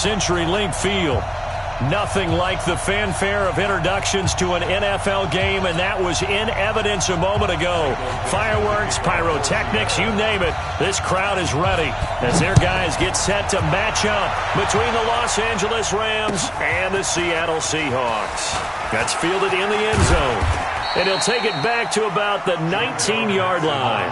CenturyLink Field. Nothing like the fanfare of introductions to an NFL game, and that was in evidence a moment ago. Fireworks, pyrotechnics, you name it. This crowd is ready as their guys get set to match up between the Los Angeles Rams and the Seattle Seahawks. That's fielded in the end zone, and he'll take it back to about the 19-yard line.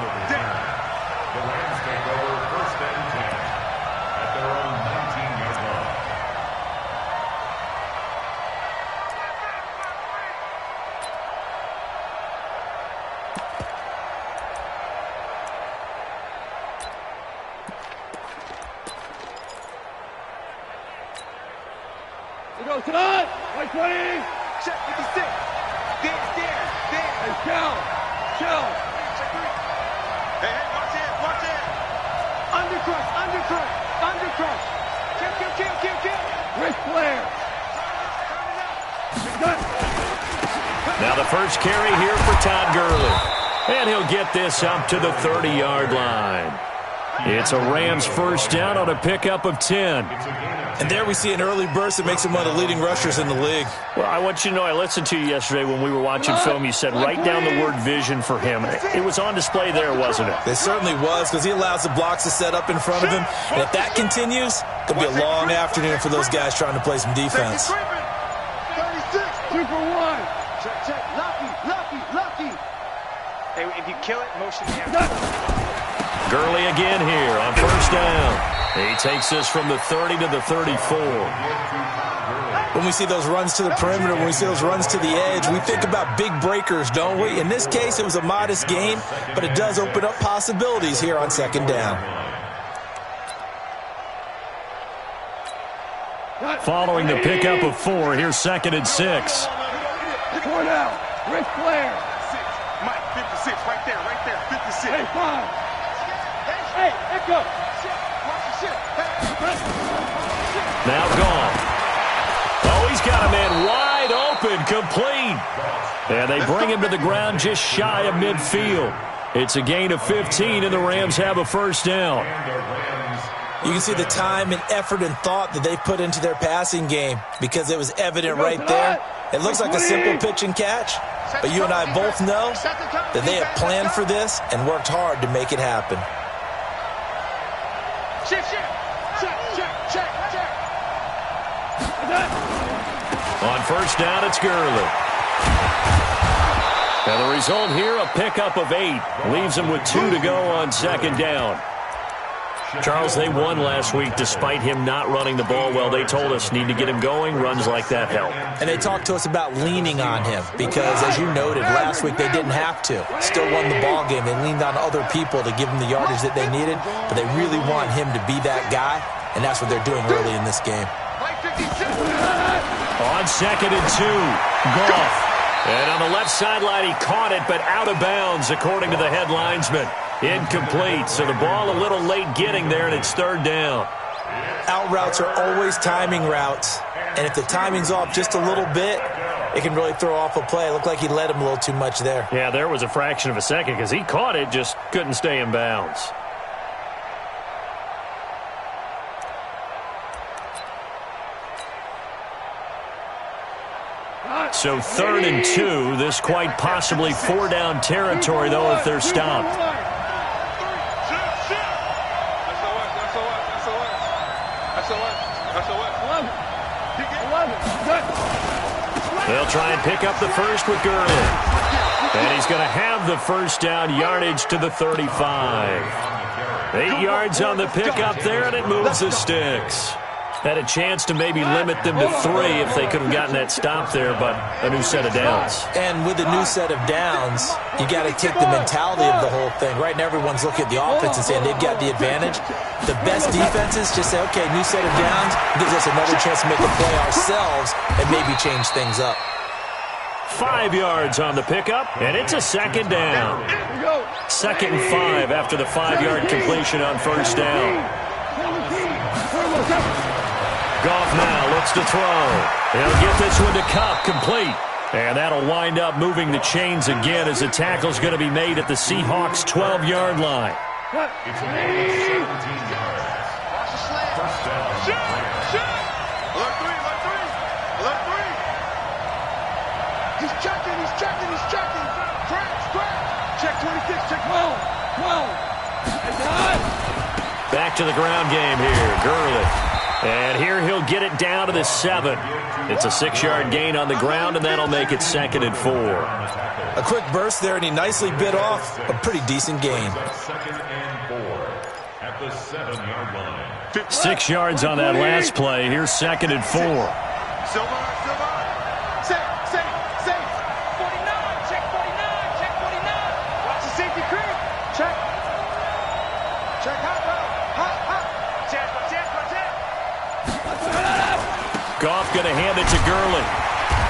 Cut! White 20! Check 56! There! Hey, Shell! Hey, watch it! Undercrush! Kill! Wrist flare! Now the first carry here for Todd Gurley. And he'll get this up to the 30-yard line. It's a Rams first down on a pickup of 10. And there we see an early burst that makes him one of the leading rushers in the league. Well, I want you to know, I listened to you yesterday when we were watching film. You said write down the word vision for him. It was on display there, wasn't it? It certainly was, because he allows the blocks to set up in front of him. And if that continues, it could be a long afternoon for those guys trying to play some defense. 36, 2 for 1. Check. Lucky. Hey, if you kill it, motion down. Gurley again here on first down. He takes this from the 30 to the 34. When we see those runs to the perimeter, when we see those runs to the edge, we think about big breakers, don't we? In this case, it was a modest gain, but it does open up possibilities here on second down. Following the pickup of 4, here's 2nd and 6. 4 down. Wrist flare. Mike, 56, right there, 56. Hey, 5. Hey, echo. Now gone. Oh, he's got a man wide open, complete. And they bring him to the ground just shy of midfield. It's a gain of 15, and the Rams have a first down. You can see the time and effort and thought that they've put into their passing game because it was evident right there. It looks like a simple pitch and catch, but you and I both know that they have planned for this and worked hard to make it happen. Check. On first down, it's Gurley. Now the result here, a pickup of 8. Leaves them with 2 to go on second down. Charles, they won last week despite him not running the ball well. They told us need to get him going. Runs like that help. And they talked to us about leaning on him because, as you noted, last week they didn't have to. Still won the ball game. They leaned on other people to give them the yardage that they needed, but they really want him to be that guy, and that's what they're doing early in this game. On 2nd and 2, Goff. And on the left sideline, he caught it, but out of bounds, according to the head linesman. Incomplete, so the ball a little late getting there, and it's 3rd down. Out routes are always timing routes, and if the timing's off just a little bit, it can really throw off a play. It looked like he led him a little too much there. Yeah, there was a fraction of a second because he caught it, just couldn't stay in bounds. So 3rd and 2, this quite possibly 4-down territory, though, if they're stopped. They'll try and pick up the first with Gurley. And he's going to have the first down, yardage to the 35. 8 yards on the pickup there, and it moves the sticks. Had a chance to maybe limit them to 3 if they could have gotten that stop there, but a new set of downs. And with a new set of downs, you got to take the mentality of the whole thing. Right now, everyone's looking at the offense and saying they've got the advantage. The best defenses just say, okay, new set of downs gives us another chance to make a play ourselves and maybe change things up. 5 yards on the pickup, and it's a 2nd down. 2nd and 5 after the 5-yard completion on first down. Goff now looks to throw. He'll get this one to Kupp, complete. And that'll wind up moving the chains again as the tackle's going to be made at the Seahawks' 12-yard line. It's 17 yards. First down. Back to the ground game here, Gurley. And here he'll get it down to the 7. It's a 6-yard gain on the ground, and that'll make it 2nd and 4. A quick burst there, and he nicely bit off a pretty decent gain. 6 yards on that last play. Here's 2nd and 4. Silver. Safe. 49. Check 49. Check 49. Watch the safety creep. Check. Hot. Goff going to hand it to Gurley.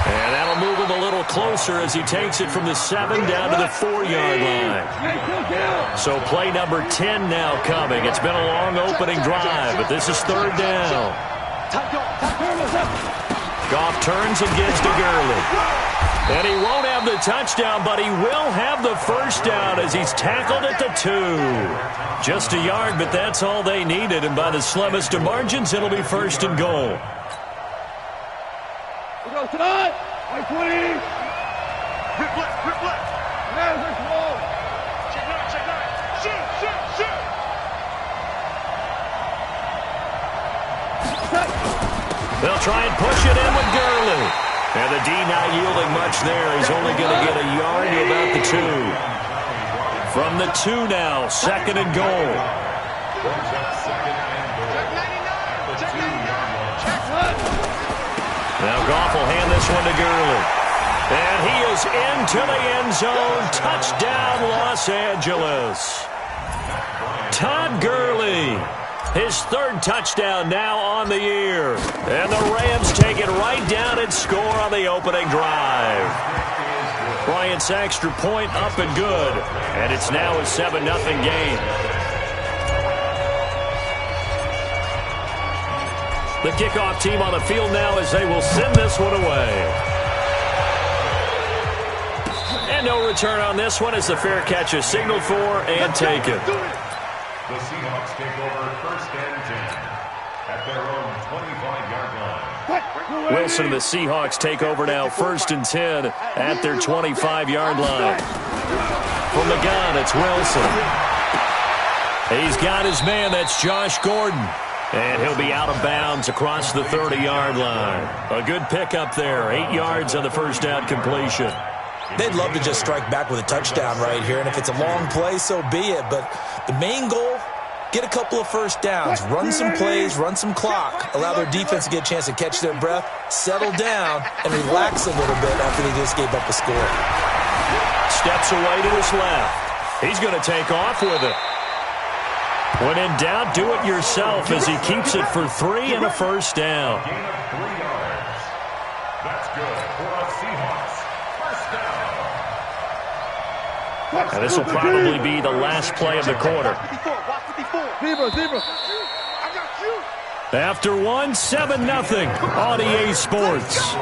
And that'll move him a little closer as he takes it from the 7 down to the 4-yard line. So play number 10 now coming. It's been a long opening drive, but this is 3rd down. Goff turns and gives to Gurley. And he won't have the touchdown, but he will have the first down as he's tackled at the 2. Just a yard, but that's all they needed. And by the slimmest of margins, it'll be 1st and goal. We go tonight. 20. Rip left. Check 9. Shoot. They'll try and push it in with Gurley. And the D not yielding much there. He's only going to get a yard to about the 2. From the 2 now, 2nd and goal. Now Goff will hand this one to Gurley. And he is into the end zone. Touchdown, Los Angeles. Todd Gurley. His 3rd touchdown now on the year. And the Rams take it right down and score on the opening drive. Bryant's extra point up and good. And it's now a 7-0 game. The kickoff team on the field now as they will send this one away. And no return on this one as the fair catch is signaled for and taken. The Seahawks take over 1st and 10 at their own 25-yard line. Wilson and the Seahawks take over now 1st and 10 at their 25-yard line. From the gun, it's Wilson. He's got his man. That's Josh Gordon. And he'll be out of bounds across the 30-yard line. A good pickup there. 8 yards on the first down completion. They'd love to just strike back with a touchdown right here, and if it's a long play, so be it. But the main goal, get a couple of first downs, run some plays, run some clock, allow their defense to get a chance to catch their breath, settle down, and relax a little bit after they just gave up a score. Steps away to his left. He's going to take off with it. When in doubt, do it yourself as he keeps it for 3 and a first down. Gain of 3 yards. That's good for a Seahawks. First down. And this will probably be the last play of the quarter. Zebra. After one, 7-0 on EA Sports.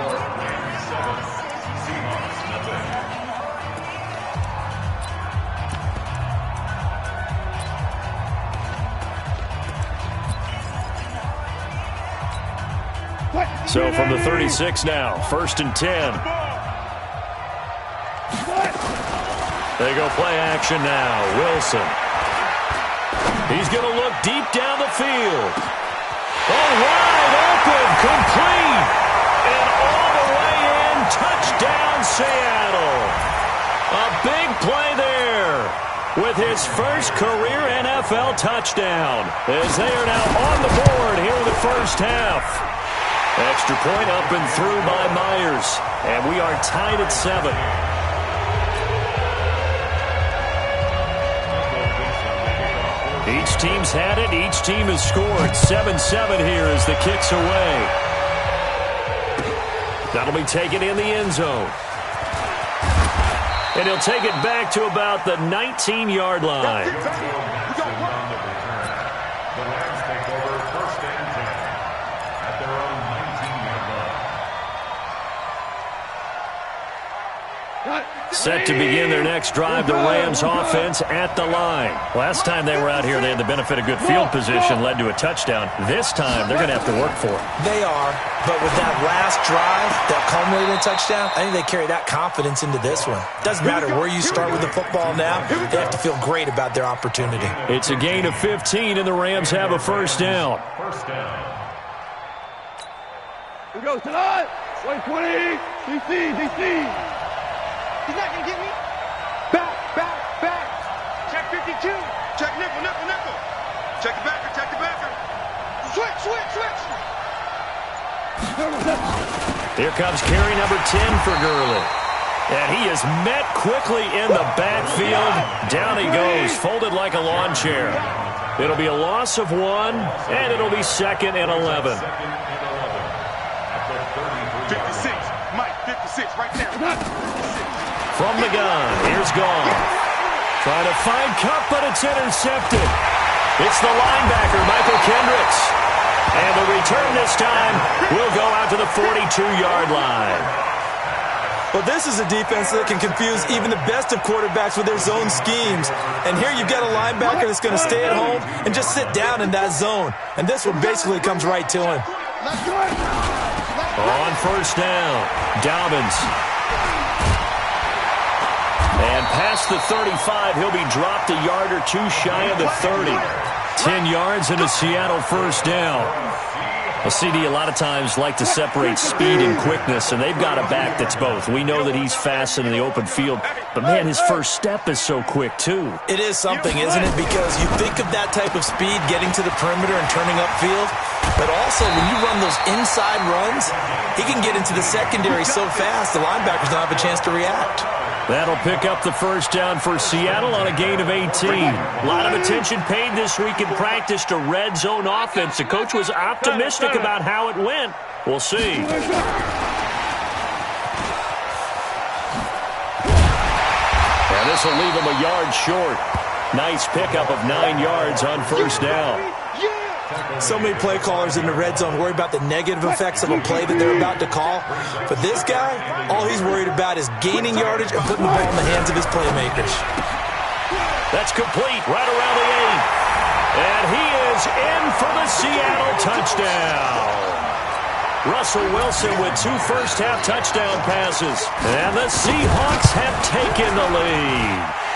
So from the 36 now, 1st and 10. They go play action now. Wilson. He's going to look deep down the field. Oh, wide open, complete. And all the way in, touchdown Seattle. A big play there with his first career NFL touchdown as they are now on the board here in the first half. Extra point up and through by Myers. And we are tied at 7. Each team's had it. Each team has scored. 7-7 here as the kick's away. That'll be taken in the end zone. And he'll take it back to about the 19-yard line. Cut. Set to begin their next drive, the Rams offense at the line. Last time they were out here, they had the benefit of good field position, led to a touchdown. This time, they're going to have to work for it. They are, but with that last drive that culminated in a touchdown, I think they carry that confidence into this one. Doesn't matter where you start with the football now, they have to feel great about their opportunity. It's a gain of 15, and the Rams have a first down. Here goes tonight. 120. DC. He's not going to get me. Back. Check 52. Check nickel. Check the backer. Switch. Here comes carry number 10 for Gurley. And he is met quickly in the backfield. Down he goes, folded like a lawn chair. It'll be a loss of 1, and it'll be 2nd and 11. 56. Mike, 56 right there. From the gun, here's Goff. Trying to find Cup, but it's intercepted. It's the linebacker, Michael Kendricks. And the return this time will go out to the 42-yard line. Well, this is a defense that can confuse even the best of quarterbacks with their zone schemes. And here you've got a linebacker that's going to stay at home and just sit down in that zone. And this one basically comes right to him. On first down, Dobbins. And past the 35, he'll be dropped a yard or two shy of the 30. 10 yards and a Seattle first down. A CD a lot of times like to separate speed and quickness, and they've got a back that's both. We know that he's fast in the open field, but, man, his first step is so quick, too. It is something, isn't it? Because you think of that type of speed getting to the perimeter and turning upfield, but also when you run those inside runs, he can get into the secondary so fast the linebackers don't have a chance to react. That'll pick up the first down for Seattle on a gain of 18. A lot of attention paid this week in practice to red zone offense. The coach was optimistic about how it went. We'll see. And this will leave him a yard short. Nice pickup of 9 yards on first down. So many play callers in the red zone worry about the negative effects of a play that they're about to call. But this guy, all he's worried about is gaining yardage and putting the ball in the hands of his playmakers. That's complete right around the 8. And he is in for the Seattle touchdown. Russell Wilson with 2 first-half touchdown passes. And the Seahawks have taken the lead.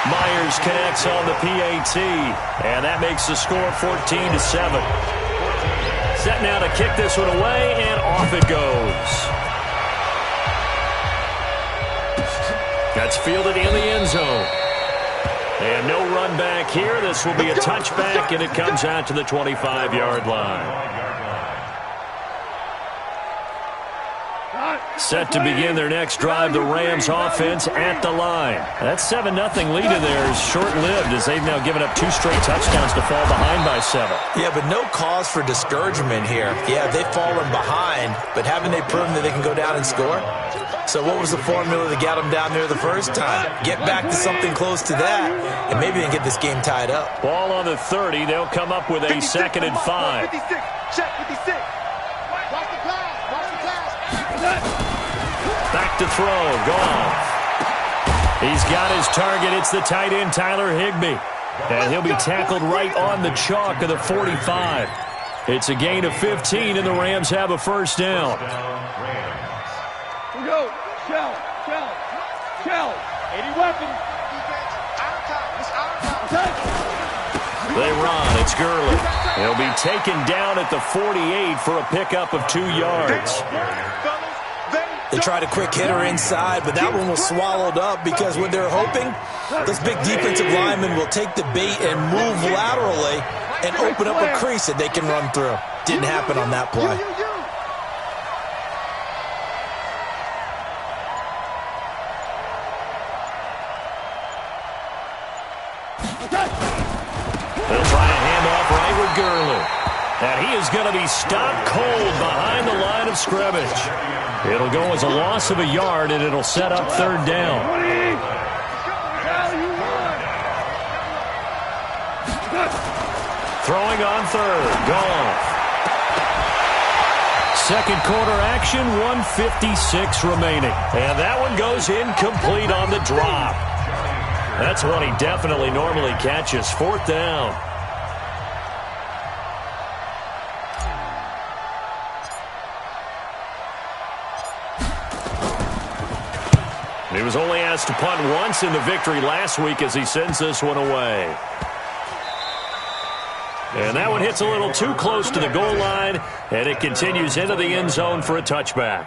Myers connects on the PAT, and that makes the score 14-7. Set now to kick this one away, and off it goes. That's fielded in the end zone. And no run back here. This will be a touchback, and it comes out to the 25-yard line. Set to begin their next drive, the Rams offense at the line. That 7-0 lead in there is short-lived as they've now given up 2 straight touchdowns to fall behind by 7. Yeah, but no cause for discouragement here. Yeah, they've fallen behind, but haven't they proven that they can go down and score? So what was the formula that got them down there the first time? Get back to something close to that, and maybe they can get this game tied up. Ball on the 30. They'll come up with a 2nd and 5. 56. Check 56. Watch the pass. Back to throw. Goff. He's got his target. It's the tight end, Tyler Higbee. And he'll be tackled right on the chalk of the 45. It's a gain of 15, and the Rams have a first down. Here we go. Shell. 80 weapons. They run. It's Gurley. He'll be taken down at the 48 for a pickup of 2 yards. They tried a quick hitter inside, but that one was swallowed up because what they're hoping, this big defensive lineman will take the bait and move laterally and open up a crease that they can run through. Didn't happen on that play. They'll try a handoff right with Gurley. And he is going to be stopped cold behind the line of scrimmage. It'll go as a loss of a yard, and it'll set up 3rd down. Throwing on 3rd. Goff. Second quarter action, 1:56 remaining. And that one goes incomplete on the drop. That's one he definitely normally catches. Fourth down. He was only asked to punt once in the victory last week as he sends this one away. And that one hits a little too close to the goal line, and it continues into the end zone for a touchback.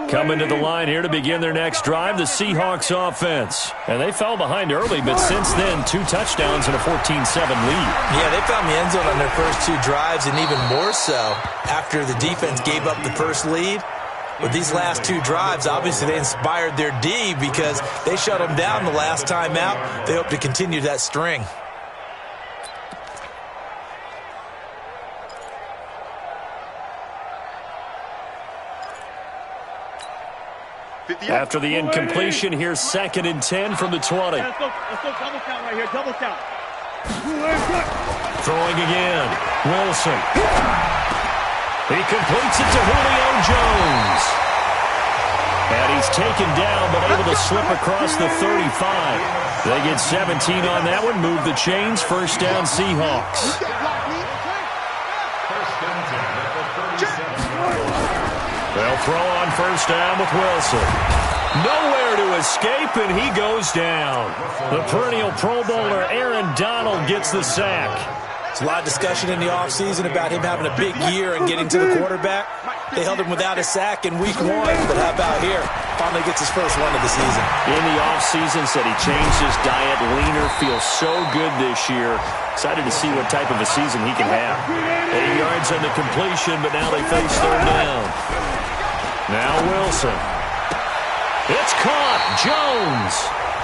Coming to the line here to begin their next drive, the Seahawks offense. And they fell behind early, but since then, 2 touchdowns and a 14-7 lead. Yeah, they found the end zone on their first 2 drives, and even more so after the defense gave up the first lead. With these last 2 drives, obviously they inspired their D because they shut them down the last time out. They hope to continue that string. After the incompletion, here's 2nd and 10 from the 20. Let's go double count right here, double count. Throwing again, Wilson. He completes it to Julio Jones. And he's taken down, but able to slip across the 35. They get 17 on that one, move the chains, first down Seahawks. They'll throw on first down with Wilson. Nowhere to escape, and he goes down. The perennial Pro Bowler Aaron Donald gets the sack. There's a lot of discussion in the offseason about him having a big year and getting to the quarterback. They held him without a sack in week 1, but how about here? Finally gets his first one of the season. In the offseason, said he changed his diet, leaner, feels so good this year. Excited to see what type of a season he can have. 8 yards on the completion, but now they face third down. Now Wilson. It's caught. Jones.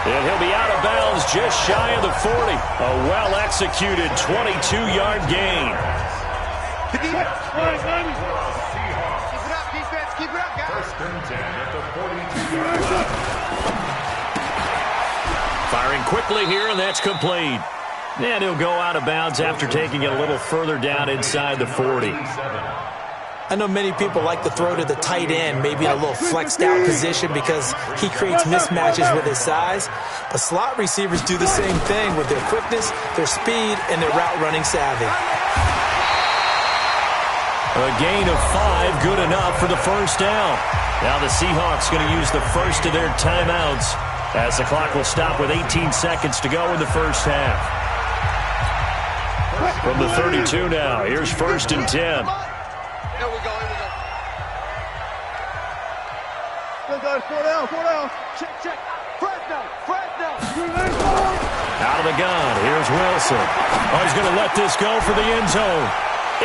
And he'll be out of bounds just shy of the 40. A well-executed 22-yard gain. Keep it up, defense. Keep it up, guys. First and 10 at the 42-yard line. Firing quickly here, and that's complete. And he'll go out of bounds after taking it a little further down inside the 40. I know many people like to throw to the tight end, maybe in a little flexed out position because he creates mismatches with his size. But slot receivers do the same thing with their quickness, their speed, and their route running savvy. A gain of 5, good enough for the first down. Now the Seahawks going to use the first of their timeouts as the clock will stop with 18 seconds to go in the first half. From the 32 now, here's 1st and 10. Here we go, here we go. Let's go, 4 down. Check. Fresno. Out of the gun, here's Wilson. Oh, he's going to let this go for the end zone.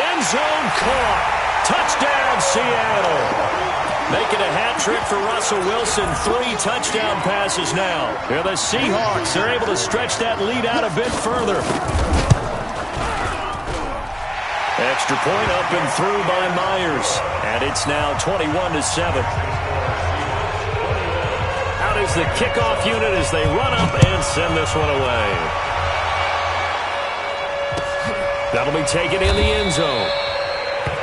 End zone caught. Touchdown, Seattle. Making a hat trick for Russell Wilson. 3 touchdown passes now. Here the Seahawks, they're able to stretch that lead out a bit further. Extra point up and through by Myers. And it's now 21-7. Out is the kickoff unit as they run up and send this one away. That'll be taken in the end zone.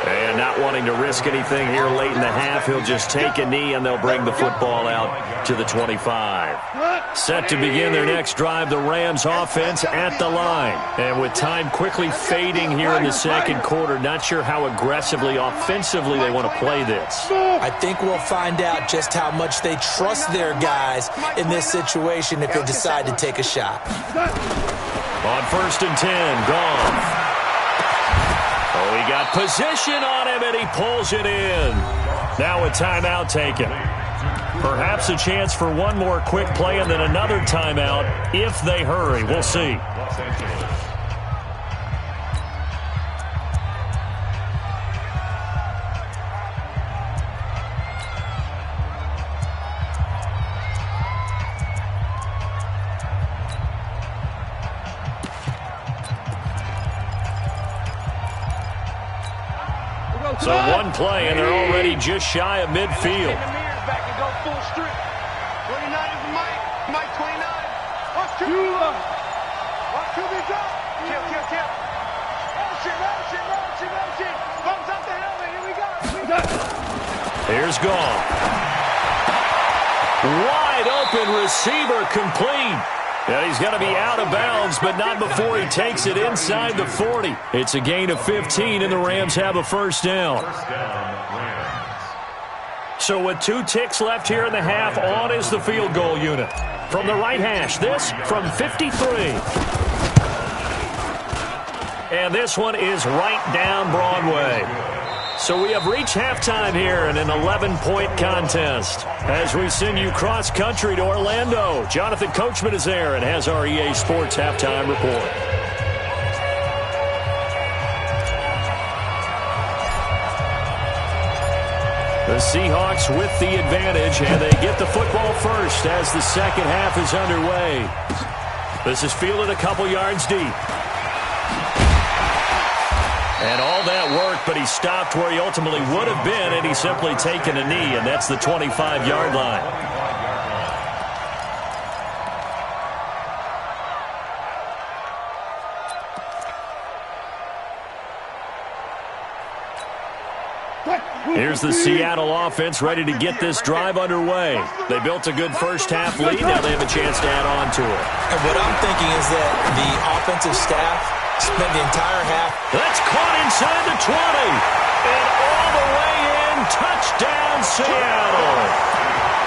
And not wanting to risk anything here late in the half, he'll just take a knee and they'll bring the football out to the 25. Set to begin their next drive, the Rams offense at the line. And with time quickly fading here in the second quarter, not sure how aggressively, offensively they want to play this. I think we'll find out just how much they trust their guys in this situation if they decide to take a shot. On 1st and 10, Goff. Oh, he got position on him, and he pulls it in. Now a timeout taken. Perhaps a chance for one more quick play and then another timeout if they hurry. We'll see. So one play, and they're already just shy of midfield. Back and go full strip. 29 is Mike. Mike 29. Watch two. Watch two be drop. Kill. Motion. Thumbs up the helmet. Here we go. Here's Gall. Wide open receiver complete. Yeah, he's going to be out of bounds, but not before he takes it inside the 40. It's a gain of 15, and the Rams have a first down. So with 2 ticks left here in the half, on is the field goal unit. From the right hash, this from 53. And this one is right down Broadway. So we have reached halftime here in an 11-point contest. As we send you cross-country to Orlando, Jonathan Coachman is there and has our EA Sports halftime report. The Seahawks with the advantage, and they get the football first as the second half is underway. This is fielded a couple yards deep. And all that work, but he stopped where he ultimately would have been, and he's simply taken a knee, and that's the 25-yard line. Here's the Seattle offense ready to get this drive underway. They built a good first-half lead. Now they have a chance to add on to it. And what I'm thinking is that the offensive staff spent the entire half. That's caught inside the 20. And all the way in. Touchdown, Seattle.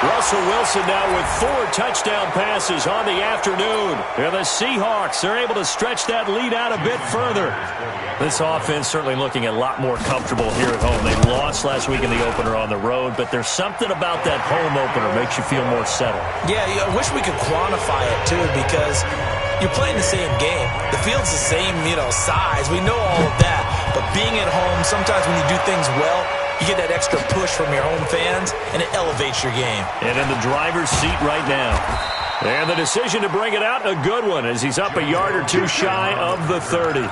Russell Wilson now with 4 touchdown passes on the afternoon. And the Seahawks are able to stretch that lead out a bit further. This offense certainly looking a lot more comfortable here at home. They lost last week in the opener on the road, but there's something about that home opener makes you feel more settled. Yeah, I wish we could quantify it, too, because you're playing the same game. The field's the same, size. We know all of that. But being at home, sometimes when you do things well, you get that extra push from your home fans, and it elevates your game. And in the driver's seat right now. And the decision to bring it out, a good one, as he's up a yard or 2 shy of the 30.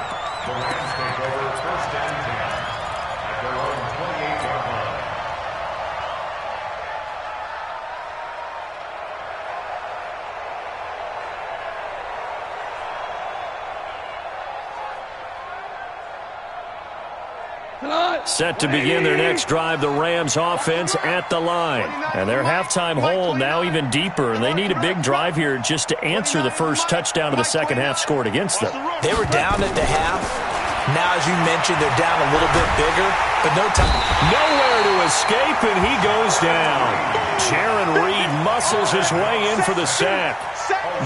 Set to begin their next drive, the Rams offense at the line. And their halftime hole now even deeper, and they need a big drive here just to answer the first touchdown of the second half scored against them. They were down at the half. Now, as you mentioned, they're down a little bit bigger, but no time. Nowhere to escape, and he goes down. Jaron Reed muscles his way in for the sack.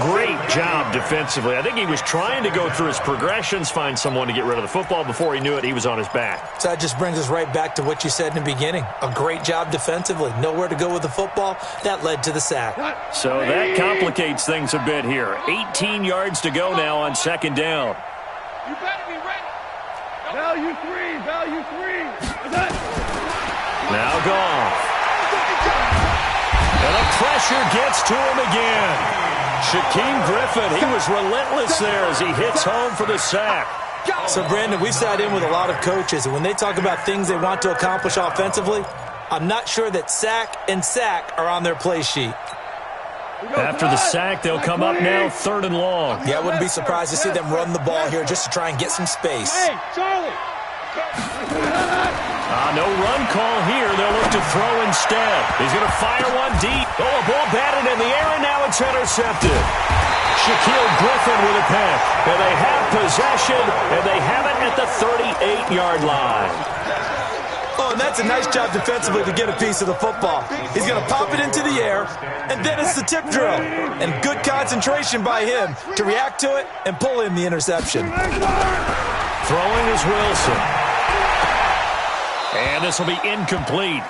Great job defensively. I think he was trying to go through his progressions, find someone to get rid of the football. Before he knew it, he was on his back. So that just brings us right back to what you said in the beginning. A great job defensively. Nowhere to go with the football. That led to the sack. So that complicates things a bit here. 18 yards to go now on second down. You better be ready. Value 3. Now Goff. And the pressure gets to him again. Shaquem Griffin, he was relentless there as he hits home for the sack. So, Brandon, we've sat in with a lot of coaches, and when they talk about things they want to accomplish offensively, I'm not sure that sack and sack are on their play sheet. After the sack, they'll come up now 3rd and long. Yeah, I wouldn't be surprised to see them run the ball here just to try and get some space. Hey, Charlie. No run call here. They'll look to throw instead. He's going to fire one deep. Oh, a ball batted in the air, and now it's intercepted. Shaquille Griffin with a pick. And they have possession, and they have it at the 38-yard line. Oh, and that's a nice job defensively to get a piece of the football. He's going to pop it into the air, and then it's the tip drill. And good concentration by him to react to it and pull in the interception. Throwing is Wilson. And this will be incomplete.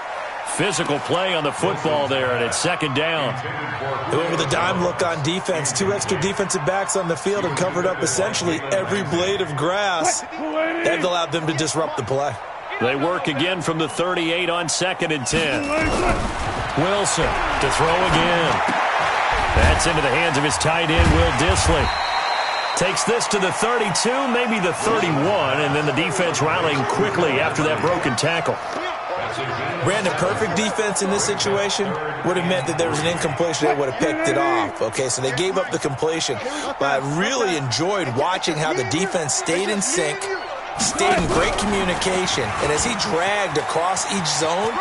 Physical play on the football there, and it's second down. They went with a dime look on defense. 2 extra defensive backs on the field and covered up essentially every blade of grass. That allowed them to disrupt the play. They work again from the 38 on 2nd and 10. Wilson to throw again. That's into the hands of his tight end, Will Dissly. Takes this to the 32, maybe the 31, and then the defense rallying quickly after that broken tackle. Brandon, perfect defense in this situation would have meant that there was an incompletion. They would have picked it off. Okay, so they gave up the completion. But I really enjoyed watching how the defense stayed in sync, stayed in great communication, and as he dragged across each zone,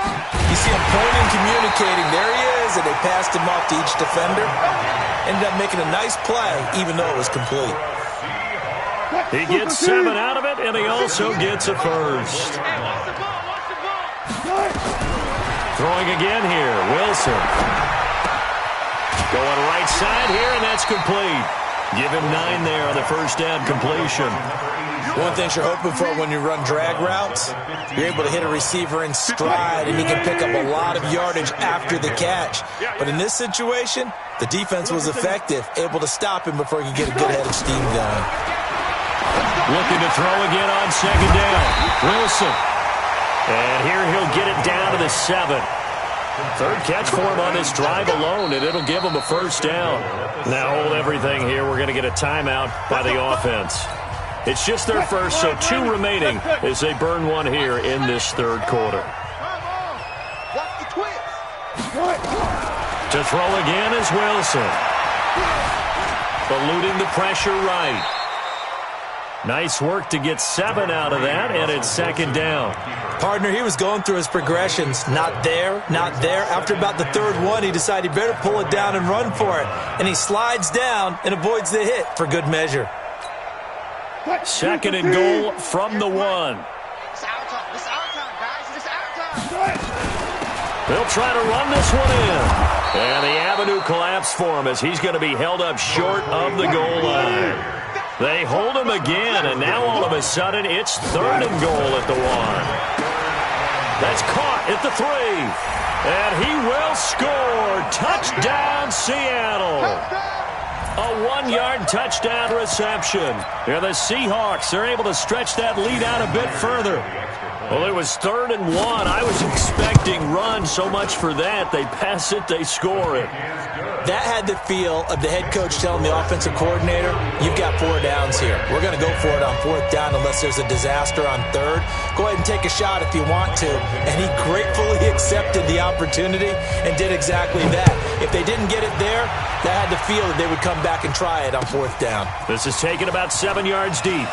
you see him pointing, communicating. There he is, and they passed him off to each defender. Ended up making a nice play, even though it was complete. He gets 7 out of it, and he also gets a first. Throwing again here, Wilson. Going right side here, and that's complete. Give him 9 there on the first down completion. One thing you're hoping for when you run drag routes, you're able to hit a receiver in stride, and he can pick up a lot of yardage after the catch. But in this situation, the defense was effective, able to stop him before he could get a good head of steam going. Looking to throw again on second down. Wilson. And here he'll get it down to the 7. Third catch for him on this drive alone, and it'll give him a first down. Now hold everything here. We're going to get a timeout by the offense. It's just their first, so 2 remaining as they burn one here in this third quarter. To throw again is Wilson. Eluding the pressure right. Nice work to get 7 out of that, and it's second down. Partner, he was going through his progressions. Not there, not there. After about the third one, he decided he better pull it down and run for it. And he slides down and avoids the hit for good measure. Second and goal from the 1. It's our time. It's our time, guys. It's our time. They'll try to run this one in. And the avenue collapsed for him as he's going to be held up short of the goal line. They hold him again, and now all of a sudden it's third and goal at the 1. That's caught at the 3. And he will score. Touchdown, Seattle. A 1-yard touchdown reception. And the Seahawks are able to stretch that lead out a bit further. Well, it was third and 1. I was expecting run, so much for that. They pass it, they score it. That had the feel of the head coach telling the offensive coordinator, you've got 4 downs here. We're going to go for it on 4th down unless there's a disaster on 3rd. Go ahead and take a shot if you want to. And he gratefully accepted the opportunity and did exactly that. If they didn't get it there, that had the feel that they would come back and try it on 4th down. This is taken about 7 yards deep.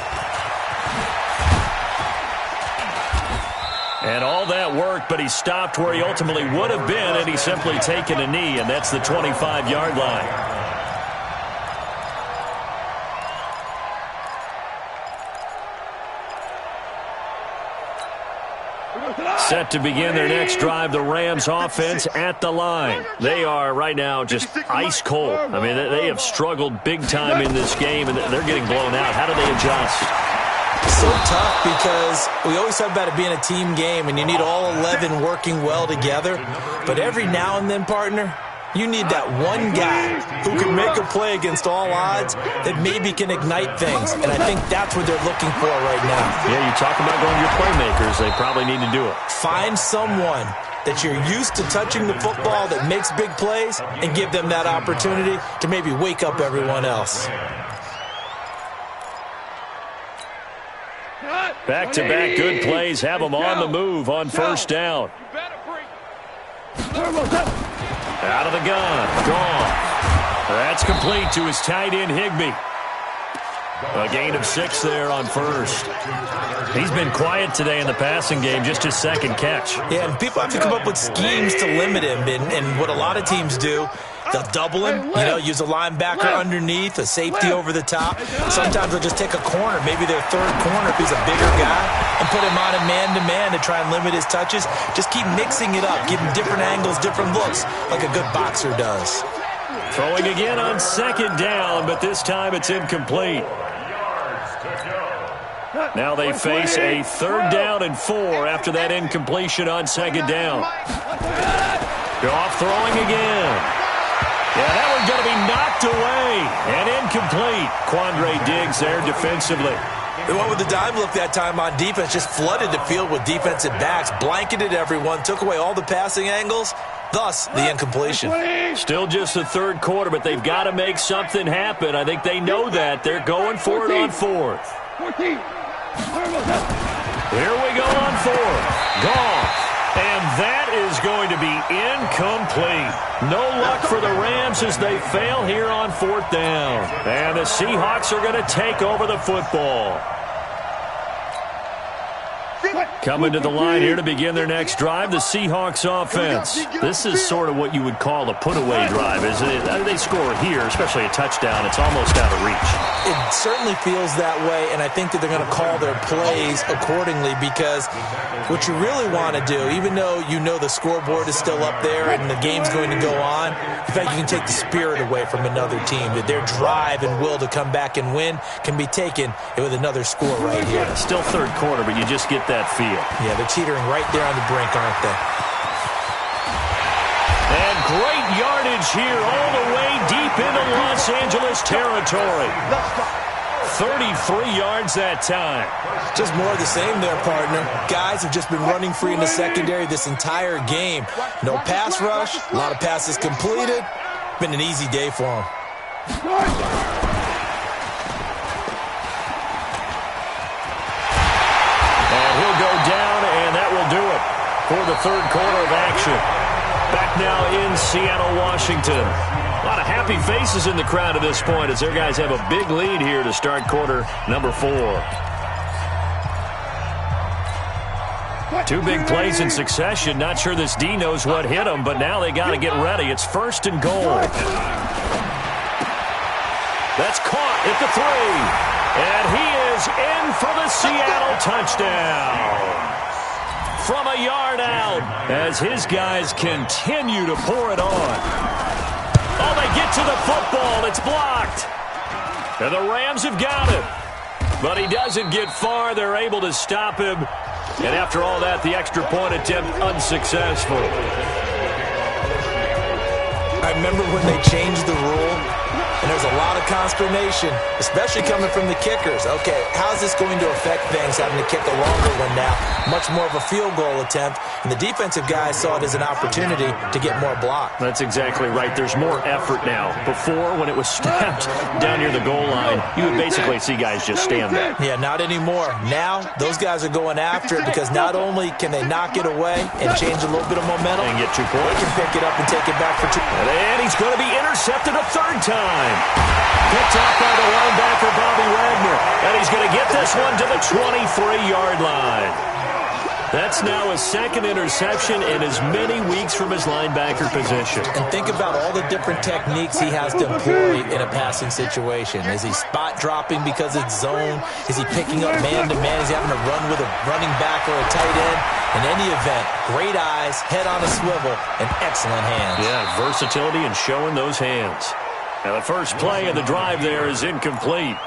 And all that worked, but he stopped where he ultimately would have been, and he's simply taken a knee, and that's the 25-yard line. Set to begin their next drive, the Rams offense at the line. They are right now just ice cold. I mean, they have struggled big time in this game, and they're getting blown out. How do they adjust? So tough because we always talk about it being a team game and you need all 11 working well together. But every now and then, partner, you need that one guy who can make a play against all odds that maybe can ignite things. And I think that's what they're looking for right now. Yeah, you talk about going to your playmakers. They probably need to do it. Find someone that you're used to touching the football that makes big plays and give them that opportunity to maybe wake up everyone else. Back-to-back good plays have them on the move on first down. Out of the gun. Gone. That's complete to his tight end, Higbee. A gain of 6 there on first. He's been quiet today in the passing game, just his second catch. Yeah, and people have to come up with schemes to limit him. And what a lot of teams do, they'll double him, use a linebacker underneath, a safety over the top. Sometimes they'll just take a corner, maybe their third corner if he's a bigger guy, and put him on a man-to-man to try and limit his touches. Just keep mixing it up, give him different angles, different looks, like a good boxer does. Throwing again on second down, but this time it's incomplete. Now they face a 3rd down and 4 after that incompletion on second down. Goff throwing again. Yeah, that one's going to be knocked away and incomplete. Quandre Diggs there defensively. They went with the dime look that time on defense, just flooded the field with defensive backs, blanketed everyone, took away all the passing angles, thus the incompletion. Still just the third quarter, but they've got to make something happen. I think they know that. They're going for it on fourth. 14. Here we go on fourth. Gone. And that is going to be incomplete. No luck for the Rams as they fail here on fourth down. And the Seahawks are going to take over the football. Coming to the line here to begin their next drive, the Seahawks offense. This is sort of what you would call a put-away drive, isn't it? They score here, especially a touchdown. It's almost out of reach. It certainly feels that way, and I think that they're going to call their plays accordingly because what you really want to do, even though you know the scoreboard is still up there and the game's going to go on, in fact, you can take the spirit away from another team, that their drive and will to come back and win can be taken with another score right here. Still third quarter, but you just get that feel. Yeah, they're teetering right there on the brink, aren't they? And great yardage here all the way deep into Los Angeles territory. 33 yards that time. Just more of the same there, partner. Guys have just been running free in the secondary this entire game. No pass rush, a lot of passes completed. Been an easy day for them. And he'll go down, and that will do it for the third quarter of action. Back now in Seattle, Washington. A lot of happy faces in the crowd at this point as their guys have a big lead here to start quarter number 4. 2 big plays in succession. Not sure this D knows what hit them, but now they got to get ready. It's first and goal. That's caught at the 3. And he is in for the Seattle touchdown. From a yard out as his guys continue to pour it on. Oh, they get to the football. It's blocked. And the Rams have got it. But he doesn't get far. They're able to stop him. And after all that, the extra point attempt unsuccessful. I remember when they changed the rule, and there's a lot of consternation, especially coming from the kickers. Okay, how's this going to affect things, having to kick a longer one now? Much more of a field goal attempt, and the defensive guys saw it as an opportunity to get more block. That's exactly right. There's more effort now. Before, when it was snapped down near the goal line, you would basically see guys just stand there. Yeah, not anymore. Now, those guys are going after it because not only can they knock it away and change a little bit of momentum, and get 2 points, they can pick it up and take it back for 2. And he's going to be intercepted a third time. Picked off by the linebacker, Bobby Wagner. And he's going to get this one to the 23-yard line. That's now his second interception in as many weeks from his linebacker position. And think about all the different techniques he has to employ in a passing situation. Is he spot dropping because it's zone? Is he picking up man-to-man? Is he having to run with a running back or a tight end? In any event, great eyes, head on a swivel, and excellent hands. Yeah, versatility and showing those hands. Now the first play of the drive there is incomplete.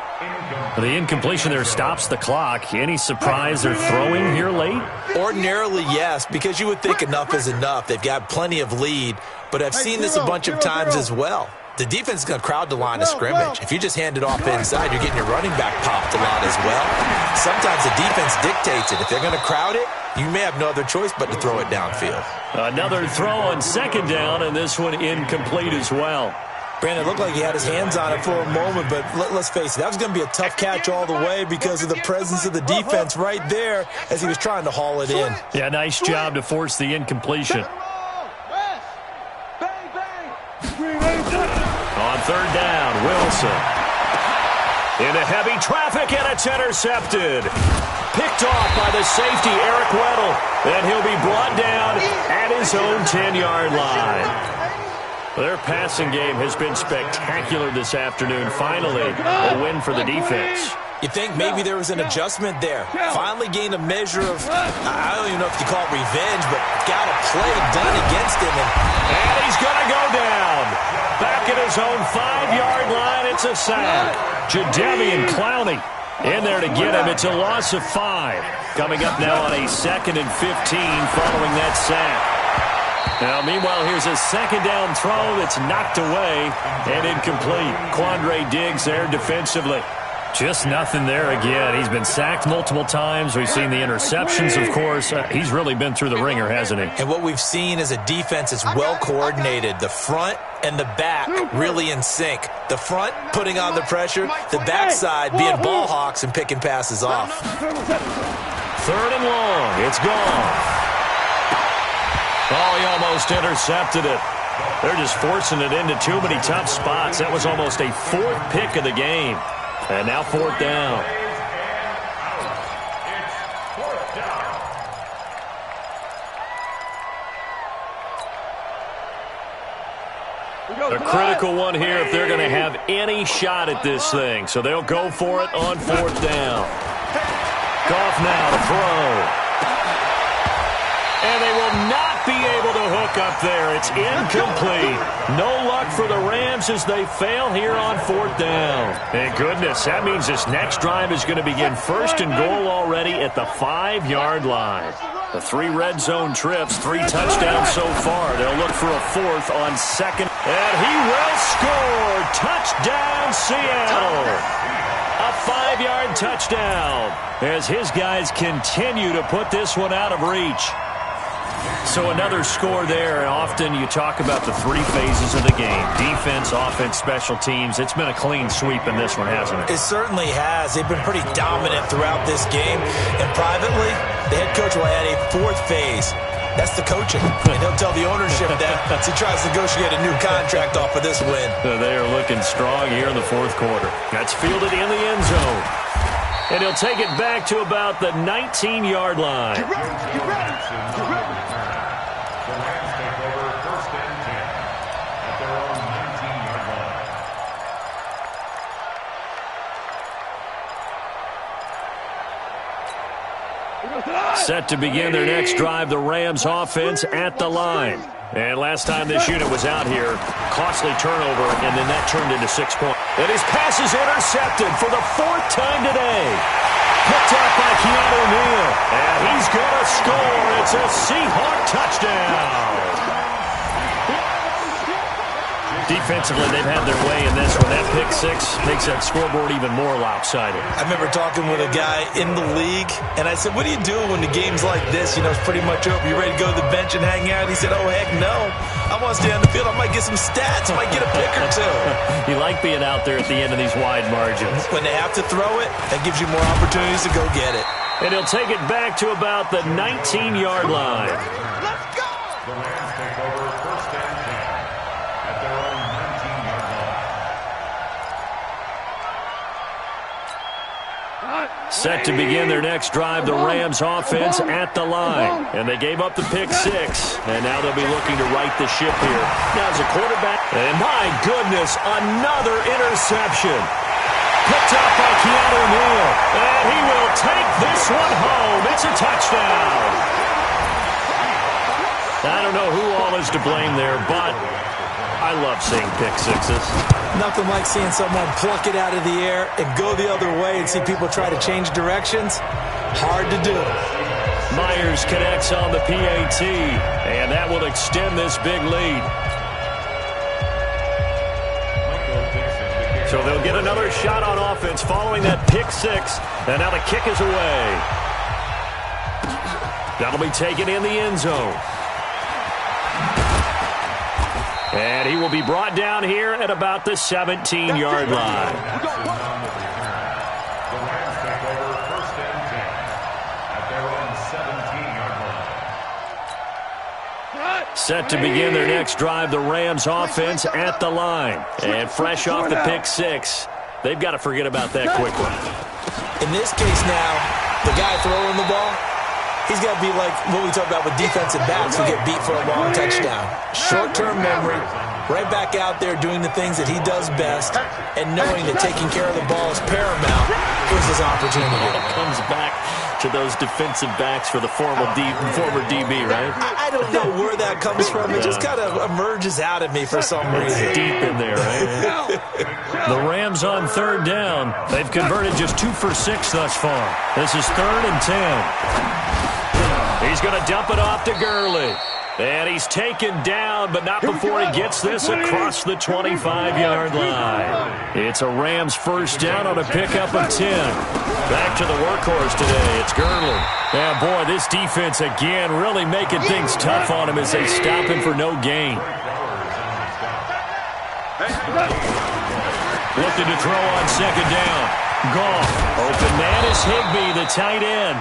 The incompletion there stops the clock. Any surprise they're throwing here late? Ordinarily, yes, because you would think enough is enough. They've got plenty of lead, but I've seen this a bunch of times as well. The defense is going to crowd the line of scrimmage. If you just hand it off inside, you're getting your running back popped a lot as well. Sometimes the defense dictates it. If they're going to crowd it, you may have no other choice but to throw it downfield. Another throw on second down, and this one incomplete as well. Brandon, it looked like he had his hands on it for a moment, but let's face it, that was going to be a tough catch all the way because of the presence of the defense right there as he was trying to haul it in. Yeah, nice job to force the incompletion. On third down, Wilson. Into heavy traffic, and it's intercepted. Picked off by the safety, Eric Weddle. And he'll be brought down at his own 10-yard line. Their passing game has been spectacular this afternoon. Finally, a win for the defense. You think maybe there was an adjustment there. Finally gained a measure of, I don't even know if you call it revenge, but got a play done against him. And he's going to go down. Back at his own 5-yard line, it's a sack. Jadeveon Clowney in there to get him. It's a loss of 5. Coming up now on a 2nd and 15 following that sack. Now, meanwhile, here's a second down throw that's knocked away and incomplete. Quandre Diggs there defensively. Just nothing there again. He's been sacked multiple times. We've seen the interceptions, of course. He's really been through the ringer, hasn't he? And what we've seen is a defense that's well coordinated. The front and the back really in sync. The front putting on the pressure, the backside being ball hawks and picking passes off. 3rd and long. It's gone. Oh, he almost intercepted it. They're just forcing it into too many tough spots. That was almost a 4th pick of the game. And now 4th down. A critical one here if they're going to have any shot at this thing. So they'll go for it on 4th down. Goff now to throw. And they will not be able to hook up there. It's incomplete. No luck for the Rams as they fail here on 4th down. Thank goodness. That means this next drive is going to begin 1st and goal already at the 5-yard line. The 3 red zone trips, 3 touchdowns so far. They'll look for a 4th on 2nd. And he will score. Touchdown, Seattle. A 5-yard touchdown as his guys continue to put this one out of reach. So another score there. Often you talk about the 3 phases of the game. Defense, offense, special teams. It's been a clean sweep in this one, hasn't it? It certainly has. They've been pretty dominant throughout this game. And privately, the head coach will add a 4th phase. That's the coaching. And he'll tell the ownership that as he tries to negotiate a new contract off of this win. They are looking strong here in the 4th quarter. That's fielded in the end zone. And he'll take it back to about the 19-yard line. Get ready. Get ready. Get ready. The Rams take over 1st and 10 at their own 19-yard line. Set to begin their next drive, the Rams offense at the line. And last time this unit was out here, costly turnover, and then that turned into 6 points. And his pass is intercepted for the 4th time today. Picked up by Keanu Neal. And he's going to score. It's a Seahawk touchdown. Defensively, they've had their way in this one. That pick 6 makes that scoreboard even more lopsided. I remember talking with a guy in the league, and I said, what do you do when the game's like this? You know, it's pretty much over. You ready to go to the bench and hang out? He said, oh, heck no. I want to stay on the field. I might get some stats. I might get a pick or 2. You like being out there at the end of these wide margins. When they have to throw it, that gives you more opportunities to go get it. And he'll take it back to about the 19-yard line. Let's go. The Rams take over 1st and 10 at their own 19-yard line. Set to begin their next drive, the Rams offense at the line. And they gave up the pick 6, and now they'll be looking to right the ship here. Now as a quarterback, and my goodness, another interception. Picked up by Keanu Neal, and he will take this one home. It's a touchdown. I don't know who all is to blame there, but I love seeing pick 6s. Nothing like seeing someone pluck it out of the air and go the other way and see people try to change directions. Hard to do. Myers connects on the PAT, and that will extend this big lead. So they'll get another shot on offense following that pick 6, and now the kick is away. That'll be taken in the end zone. And he will be brought down here at about the 17-yard line. The Rams take over 1st and 10 at their own 17-yard line. Set to begin their next drive, the Rams offense at the line. And fresh off the pick 6, they've got to forget about that quickly. In this case now, the guy throwing the ball, he's got to be like what we talk about with defensive backs who get beat for a long touchdown. Short-term memory, right back out there doing the things that he does best, and knowing that taking care of the ball is paramount. Here's his opportunity. It comes back to those defensive backs for the former DB, right? I don't know where that comes from. It just kind of emerges out of me for some reason. Deep in there, right? The Rams on 3rd down. They've converted just 2 for 6 thus far. This is 3rd and 10. He's going to dump it off to Gurley. And he's taken down, but not before he gets this across the 25-yard line. It's a Rams first down on a pickup of 10. Back to the workhorse today. It's Gurley. Yeah, boy, this defense again really making things tough on him as they stop him for no gain. Looking to throw on second down. Goff. Open man is Higbee, the tight end.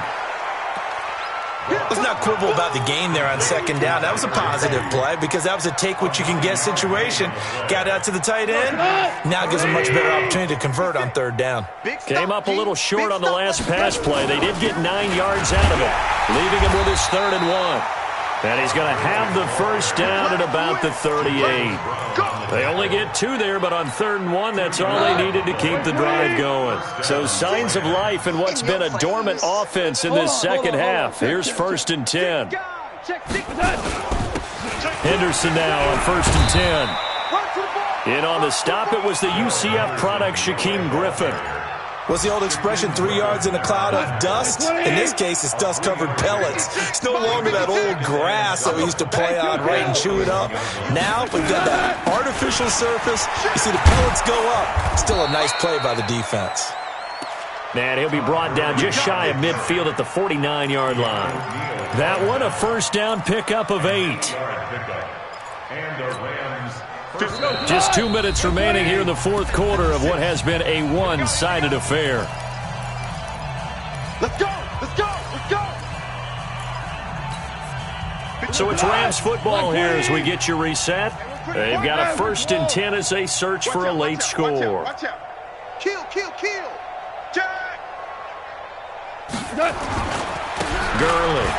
Let's not quibble about the gain there on second down. That was a positive play because that was a take-what-you-can-get situation. Got out to the tight end. Now gives him a much better opportunity to convert on third down. Came up a little short on the last pass play. They did get 9 yards out of it, leaving him with his 3rd and 1. And he's going to have the first down at about the 38. They only get 2 there, but on 3rd and 1, that's all they needed to keep the drive going. So signs of life in what's been a dormant offense in this second half. Here's 1st and 10. Henderson now on 1st and 10. In on the stop, it was the UCF product, Shaquem Griffin. What's the old expression, 3 yards in a cloud of dust? In this case, it's dust-covered pellets. It's no longer that old grass that we used to play on, right, and chew it up. Now we've got that artificial surface. You see the pellets go up. Still a nice play by the defense. And he'll be brought down just shy of midfield at the 49-yard line. That one, a first down pickup of 8. Just 2 minutes remaining here in the fourth quarter of what has been a one-sided affair. Let's go! Let's go! Let's go! So it's Rams football here as we get you reset. They've got a 1st and 10 as they search for a late score. Watch out. Kill, kill, kill. Jack! Gurley.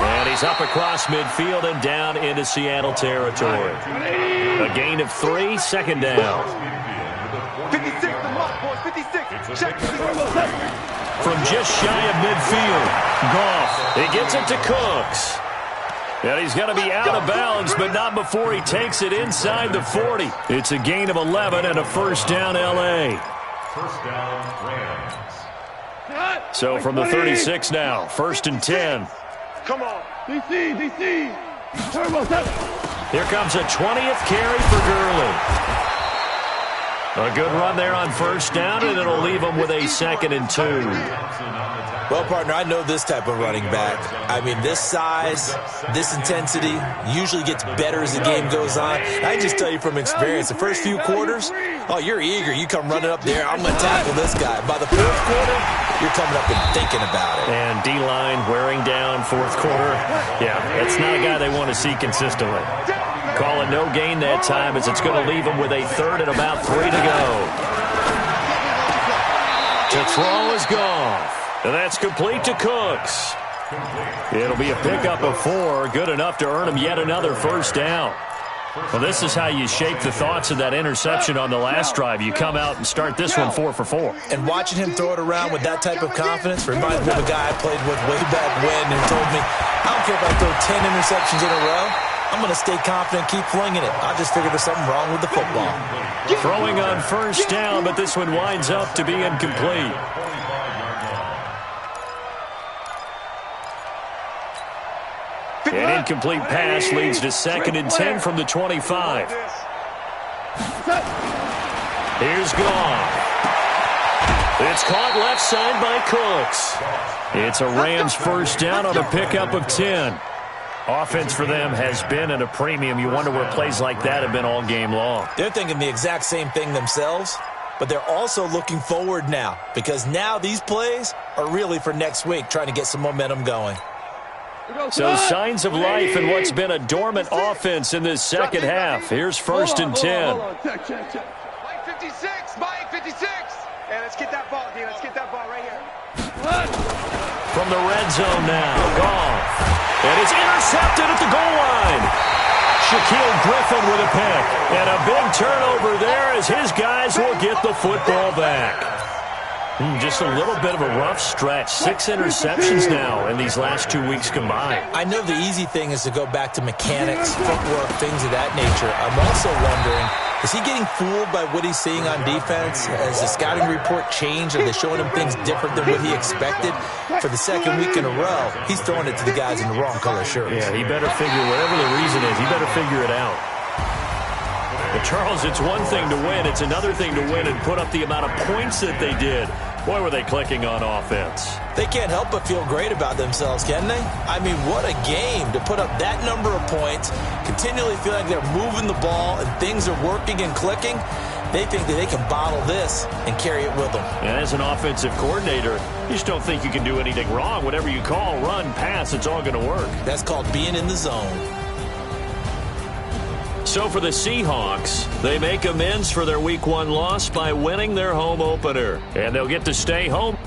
And he's up across midfield and down into Seattle territory. A gain of 3, second down. 56, the mark, boys, 56. Check. From just shy of midfield, Goff. He gets it to Cooks. And he's going to be out of bounds, but not before he takes it inside the 40. It's a gain of 11 and a first down L.A. First down, Rams. So from the 36 now, 1st and 10. Come on. DC. Turbo 7. Here comes a 20th carry for Gurley. A good run there on first down, and it'll leave him with a 2nd and 2. Well, partner, I know this type of running back. I mean, this size, this intensity usually gets better as the game goes on. I just tell you from experience, the first few quarters, oh, you're eager. You come running up there, I'm going to tackle this guy. By the 4th quarter, you're coming up and thinking about it. And D-line wearing down 4th quarter. Yeah, that's not a guy they want to see consistently. Call it no gain that time as it's going to leave him with a 3rd and about 3 to go. To throw is Goff. And that's complete to Cooks. It'll be a pickup of 4, good enough to earn him yet another first down. Well, this is how you shake the thoughts of that interception on the last drive. You come out and start this one 4 for 4. And watching him throw it around with that type of confidence reminds me of a guy I played with way back when who told me, I don't care if I throw 10 interceptions in a row. I'm going to stay confident, keep flinging it. I just figured there's something wrong with the football. Throwing on first down, but this one winds up to be incomplete. An incomplete pass leads to 2nd and 10 from the 25. Here's Goff. It's caught left side by Cooks. It's a Rams first down on a pickup of 10. Offense for them has been at a premium. You wonder where plays like that have been all game long. They're thinking the exact same thing themselves, but they're also looking forward now because now these plays are really for next week, trying to get some momentum going. So signs of life in what's been a dormant offense in this second half. Here's 1st and 10. Mike 56, Mike 56. Hey, let's get that ball, D. Let's get that ball right here. From the red zone now, Goff. And it's intercepted at the goal line. Shaquem Griffin with a pick. And a big turnover there as his guys will get the football back. Just a little bit of a rough stretch. 6 interceptions now in these last 2 weeks combined. I know the easy thing is to go back to mechanics, footwork, things of that nature. I'm also wondering Is he getting fooled by what he's seeing on defense? Has the scouting report changed? Are they showing him things different than what he expected? For the second week in a row, he's throwing it to the guys in the wrong color shirts. Yeah, he better figure, whatever the reason is, he better figure it out. But Charles, it's one thing to win. It's another thing to win and put up the amount of points that they did. Boy, were they clicking on offense. They can't help but feel great about themselves, can they? I mean, what a game to put up that number of points, continually feel like they're moving the ball and things are working and clicking. They think that they can bottle this and carry it with them. And as an offensive coordinator, you just don't think you can do anything wrong. Whatever you call, run, pass, it's all going to work. That's called being in the zone. So for the Seahawks, they make amends for their Week 1 loss by winning their home opener. And they'll get to stay home.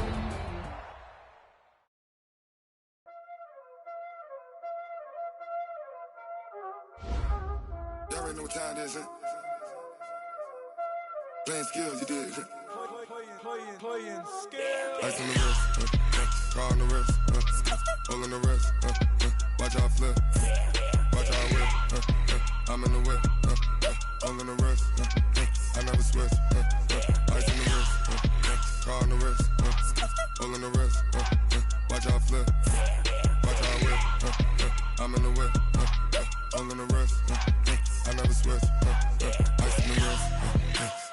Y'all already know what time it is, huh? Playing skills, you did. Playing skills. Ice on the wrist, car on the wrist, hole in the wrist, watch out flip, watch out whip, I'm in the whip, hole in the wrist, I never switch, ice on the wrist, car on the wrist, hole in the wrist, watch out flip, watch out whip, I'm in the whip, hole in the wrist, I never switch, ice on the wrist,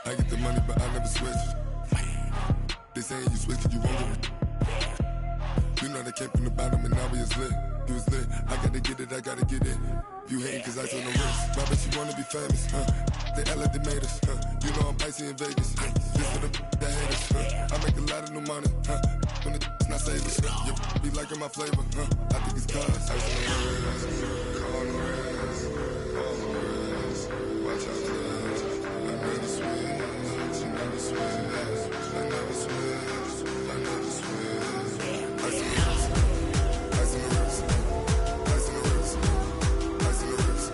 I get the money but I never switch. They saying you switch cause you won't get it. You know they came from the bottom and now we is lit. You was lit, I gotta get it, I gotta get it. You hating cause I on the wrist. My bitch, you wanna be famous, They act like they made us, You know I'm icy in Vegas, This for the that hate us, I make a lot of new money, When it's not savers, You be liking my flavor, I think it's cause I on the wrist, car on the wrist, all the wrist. Watch out, cuz I never switch, I never switch. I never switch, I never switch. Ice in the wrist, ice in the wrist, ice in the wrist, ice in the wrist, ice in the wrist,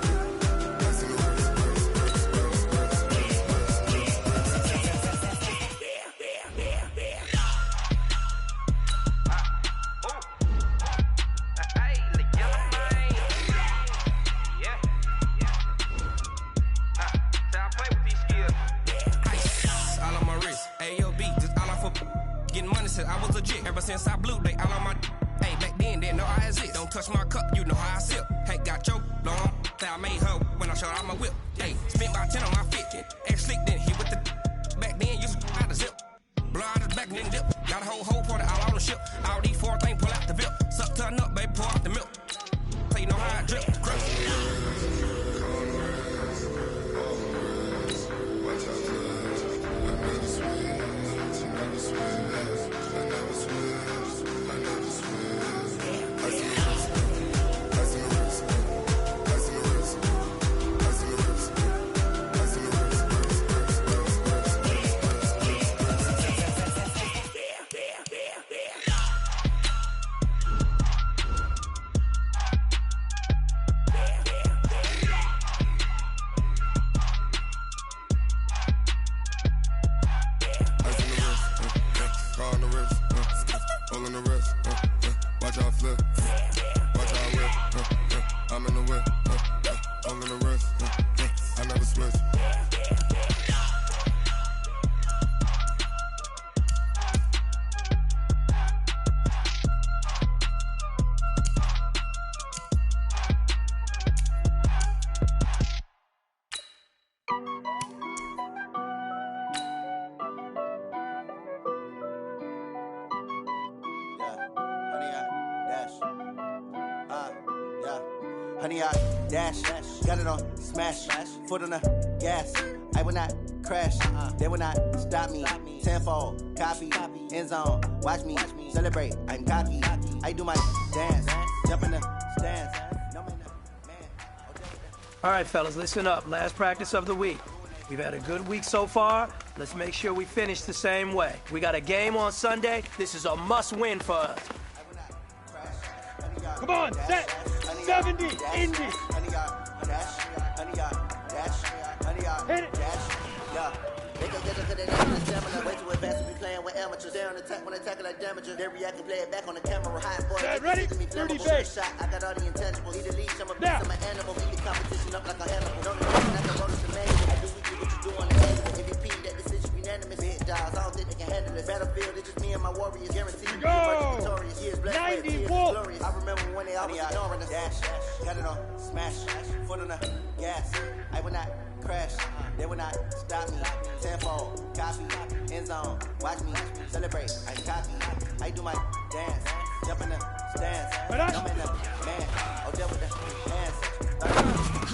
I was legit ever since I blew they all on my hey back then didn't know I exist. Don't touch my cup, you know how I sip. Hey, got your long that I made her when I showed out my whip. Hey, spent about 10 on my fit. Ex slick then hit with the back then used to out the zip. Blow out his back and then dip. Got a whole party all on the ship. All these 4 things pull out the VIP. Suck turn up, baby, pour out the milk. So you know how I drip. Honey, I dash, got it on, smash, foot on the gas. I will not crash, they will not stop me. Tenfold, copy, end zone, watch me celebrate. I'm cocky, I do my dance, jump in the stands. All right, fellas, listen up. Last practice of the week. We've had a good week so far. Let's make sure we finish the same way. We got a game on Sunday. This is a must-win for us. Come on, set. 70, Indy. Hit it. Ready? 30 base. I got all the intangibles. Need to lead some of now. I'm an animal. Beat the competition up like a animal. Don't I do what you do. field, it's just me and my warriors. Guaranteed Go! victorious. Years blessed, 90 Wolf. glorious. I remember when they always ignoring us. Dash, got it on, smash, foot on the gas. I will not crash, they will not stop me. Tenfold, copy, end zone, watch me celebrate. I copy, I do my dance, jump in the stands, jump in the man, oh deal with the hands.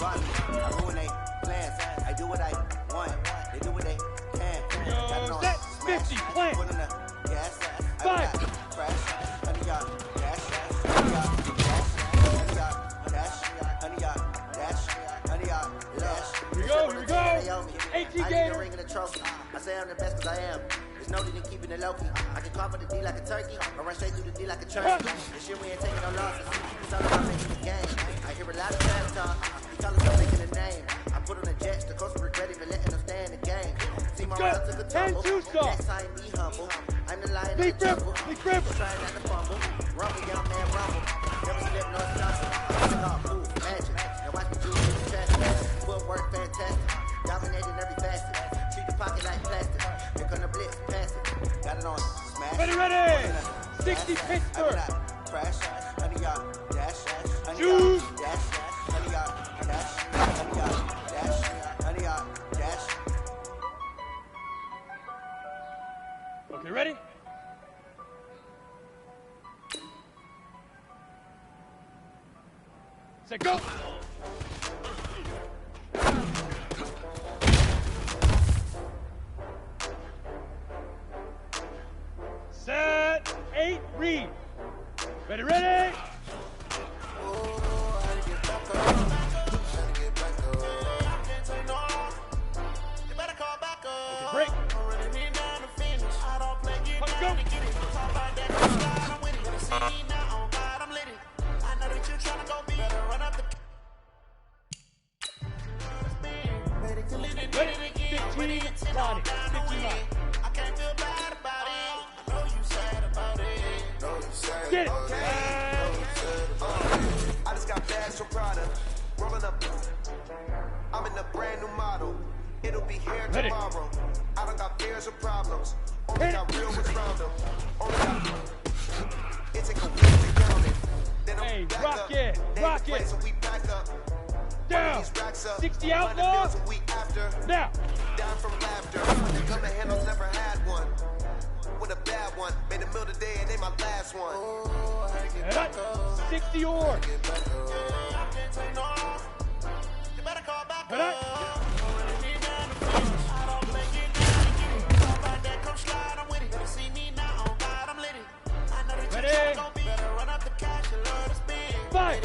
Run me, I ruin they plans. I do what I want, they do what they can. Got it on, smash, 50, plant. foot on the gas. I will not crash, 100 yard dash, 100 yard dash, 100 yard dash, 100 yard dash, 100 yard dash. Here we go. 18 Gator. Ring of the trophy. I say I'm the best because I am. There's no need in keeping it low key. I can call for the D like a turkey, or run straight through the D like a church. This shit we ain't taking no losses. It's all about making the game. I hear a lot of trash talk. He call us making a name. I put on the jets. The coach regret even letting them stay in the game. See my round took a tumble. Next time be humble. I'm the lion of the jungle. Trying not to fumble. Rumble, young man, rumble. Never slip nor stumble. I'm off, move, magic. Now watch me do this trash. Footwork fantastic. Dominating every facet. Treat the pocket like plastic. Here come the blitz, pass it. Got it on, smash. Ready. 60 Pittsburgh. Crash, 100 yard dash, 100 Shoot. yard dash, 100 yard dash, 100 yard dash, 100 yard dash. Okay, ready? Set, go! Set, 8, read. Ready? Break. Let's go. Ready? 15 line. I can't feel bad about it. I know you sad about it. Get it. I just got bags from Prada. Rolling up. I'm in a brand new model. It'll be here Ready. tomorrow. I don't got fears or problems. Only got real ones round them. Only got. It take a week to count it. Then I'm Hey, back rock up. it, They rock play, it. So we back up. Down. 60 outlaw. A week after. Now. Down from laughter. When they come to handles, never had one. With a bad one. Made a meal today and they my last one. And up. 60 or. You better call back And up. Ready. Fight.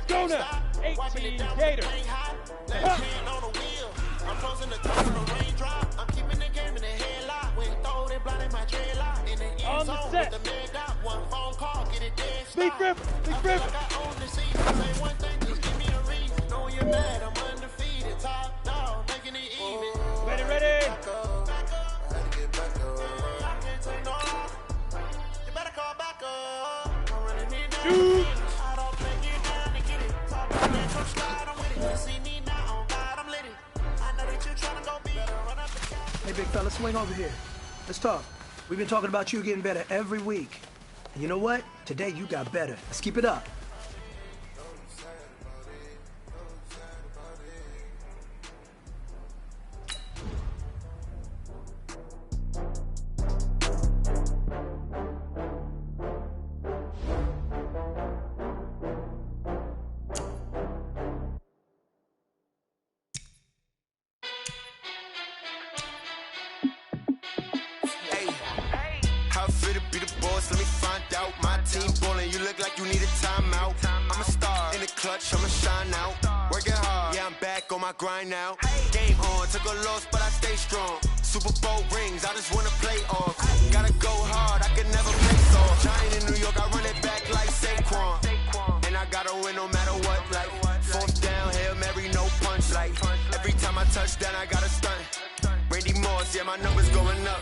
Go now. 18 Gator. I'm closing the top of the raindrop. I'm keeping the game in the headlock. When throw they blinding my dreadlock. In the On end the zone set. with the man got one phone call, get it dead Big stop. Ripper. Big I feel Ripper. like I own the season. Say one thing, just give me a reason. Know you're mad, I'm undefeated. Top dog, making it even. Ready. You better call back up. I'm running in now. Shoot. I don't play, get down and get it. Talk about that, come slide, I'm with it. You see me now, on God, I'm lit it. I know that you're trying to go big. Run up the cash. Hey, big fella, swing over here. Let's talk. We've been talking about you getting better every week. And you know what? Today you got better. Let's keep it up. How fit to be the boss? Let me find out. My team ballin', you look like you need a timeout. I'm a star in the clutch, I'ma shine out. Working hard, yeah, I'm back on my grind now. Game on, took a loss, but I stay strong. Super Bowl rings, I just wanna play off. Gotta go hard, I can never play soft. Giant in New York, I run it back like Saquon. And I gotta win no matter what, like fourth down, Hail Mary, no punch. Like every time I touch down, I gotta stunt. Randy Moss, yeah, my numbers going up.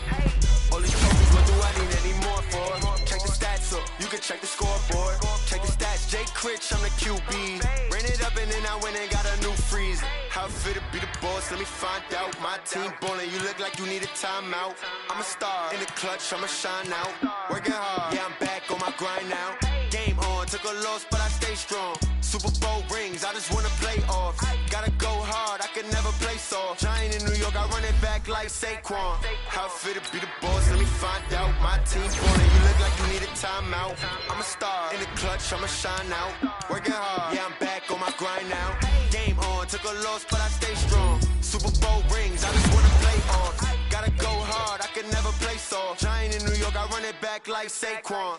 All these trophies, what do I need any more for? Check the stats up, you can check the scoreboard. Check the stats, J. rich, I'm the QB. Ran it up and then I went and got a new freeze. How fit to be the boss, let me find out. My team ballin', you look like you need a timeout. I'm a star, in the clutch, I'ma shine out. Working hard, yeah, I'm back on my grind now. Game on, took a loss, but I stay strong. Super Bowl rings, I just wanna play off. Gotta go hard, I can never play soft. Giant in New York, I run it back like Saquon. How fit to be the boss, let me find out. My team ballin', you look like you need a timeout. I'm a star, in the clutch, I'ma shine out. Working hard, yeah, I'm back on my grind now. Game on, took a loss, but I stay strong. Super Bowl rings, I just wanna play off. Gotta go hard, I can never play soft. Giant in New York, I run it back like Saquon.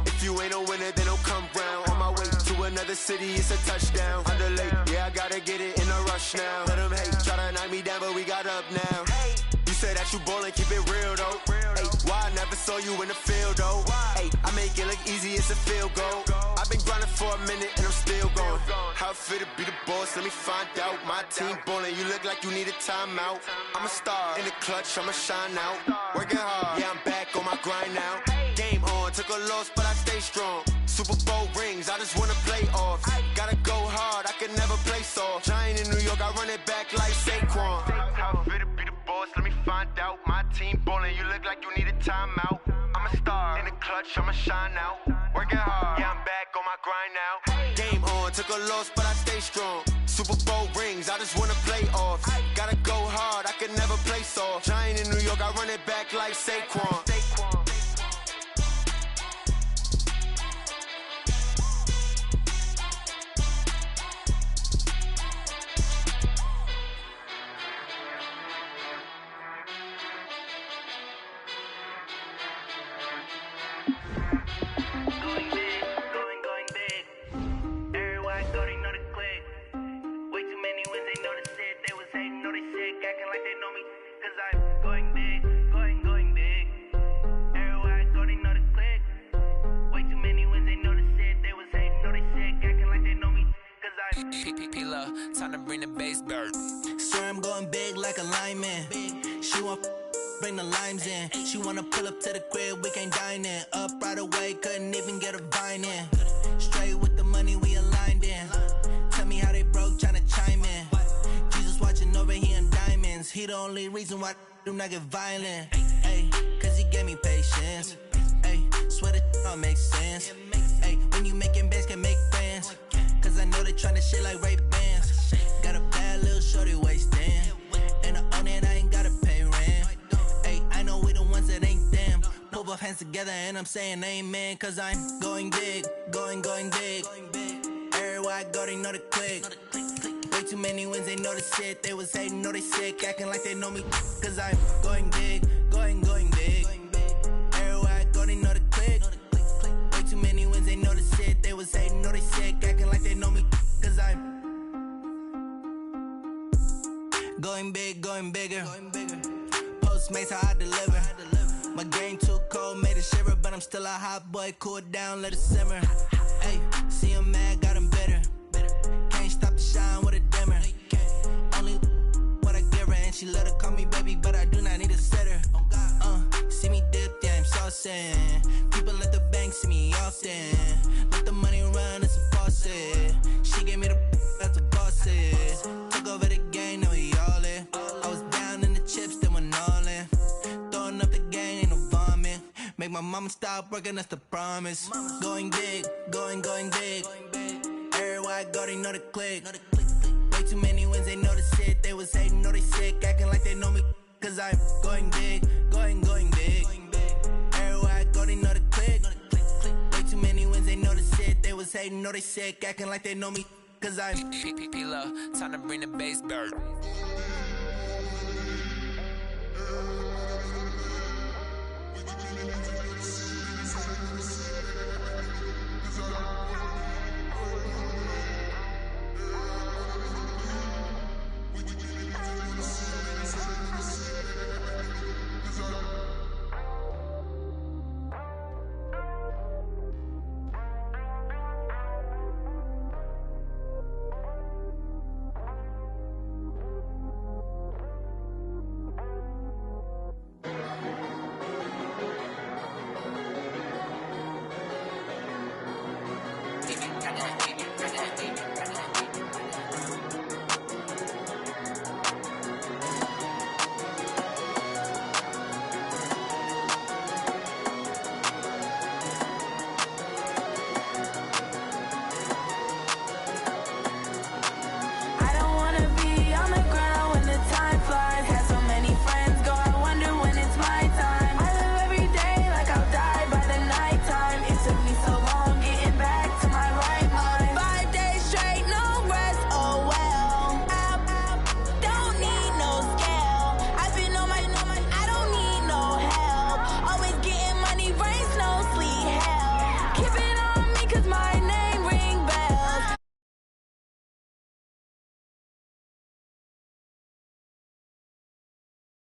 If you ain't a winner, then don't come round. On my way to another city, it's a touchdown. Underlay, yeah, I gotta get it in a rush now. Let them hate, try to knock me down, but we got up now. You say that you ballin', keep it real though. Hey, why I never saw you in the field though? Hey, I make it look easy, it's a field goal. I've been grinding for a minute and I'm still going. How fit to be the boss, let me find out. My team ballin', you look like you need a timeout. I'm a star, in the clutch, I'ma shine out. Working hard, yeah, I'm back on my grind now. Game on, took a loss, but I stay strong. Super Bowl rings, I just wanna play off. Gotta go hard, I can never play soft. Giant in New York, I run it back like Saquon. How fit to be the boss, let me find out. My team ballin', you look like you need a timeout. I'm a star, in the clutch, I'ma shine out. Working hard, yeah, I'm back on my grind now. Game on, took a loss, but I stay strong. Super Bowl rings, I just wanna play off. Gotta go hard, I can never play soft. Giant in New York, I run it back like Saquon. Time to bring the bass bird. Swear I'm going big like a lineman. She want bring the limes in. She wanna pull up to the crib, we can't dine in. Up right away, couldn't even get a vine in. Straight with the money we aligned in. Tell me how they broke, tryna chime in. Jesus watching over, he in diamonds. He the only reason why I do not get violent. Ay, cause he gave me patience. Ay, swear that all makes sense. Ay, when you making bands, can make friends. Cause I know they tryna shit like Ray Bans. Got a bad little shorty wasting. And I own it, I ain't gotta pay rent. Ay, I know we the ones that ain't them. Pull both hands together and I'm saying amen. Cause I'm going big, going big. Everywhere I go, they know the click. Way too many wins, they know the shit. They was hating, know they sick, acting like they know me. Cause I'm going big, going big. Everywhere I go, they know the click. Way too many wins, they know the shit. They was hating, know they sick, acting like they know me. Cause I'm going big, going bigger. Postmates, how I deliver. My game too cold, made it shiver. But I'm still a hot boy, cool down, let it simmer. Hey, see him mad, got him bitter. Can't stop the shine with a dimmer. Only what I give her, and she let her call me baby, but I do not need a sitter. See me dip, yeah, I'm saucing. People at the bank see me often. Let the money run, it's a faucet. She gave me the that's a bosses. Took over the game, now we all in. I was down in the chips, then went all in. Throwing up the game, ain't no vomit. Make my mama stop working, that's the promise. Going big, going big. Everywhere I go, they know the click. Way too many wins, they know the shit. They was hating, know they sick, acting like they know me. Cause I'm going big, going big. Everywhere I go, they know the click. Way too many wins, they know the shit. They was hating, know they sick, acting like they know me. Cause I'm P-Love, time to bring the bass bird.